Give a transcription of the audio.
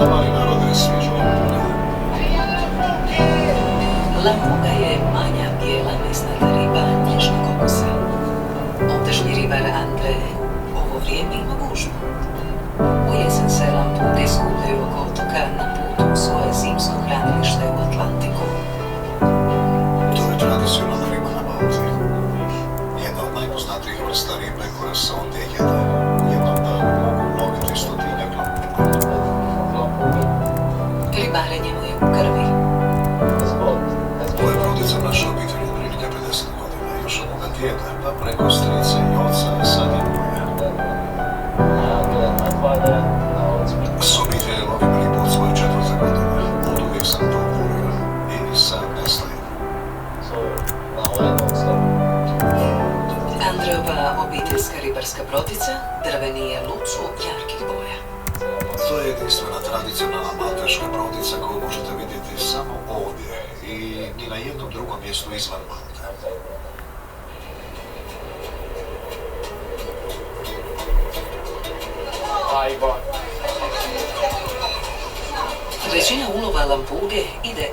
Mali narode, sviđa lampuga. Lampuga je manja, bijela, mesnata riba nježnog okusa. Ovdašnji ribar Andre ovo vrijeme ima gužvu. U jesen se lampuge skupljaju oko otoka na putu u svoje zimsko hranilište u Atlantiku. To je tradicionalna riba na Malti. Jedna od najpoznatijih vrsta ribe koja se ondje jede. Jednom danu mogu loviti 100-tinjak lampuga. Ribarenje mu je u krvi. Ovo je brodica naše obitelji otprilike 50 godina. Još od moga djeda, pa preko strice i oca, a sad i moja. S obitelji lovim ribu od svoje 4. godine. Od uvijek sam to volio. I sad ne slijem. Andreova obiteljska ribarska brodica drveni je lucu jarkih boja. To je jedinstvena tradicionalna malteška brodica koju možete vidjeti samo ovdje i ni na jednom drugom mjestu izvan Malte. Većina ulova lampuge ide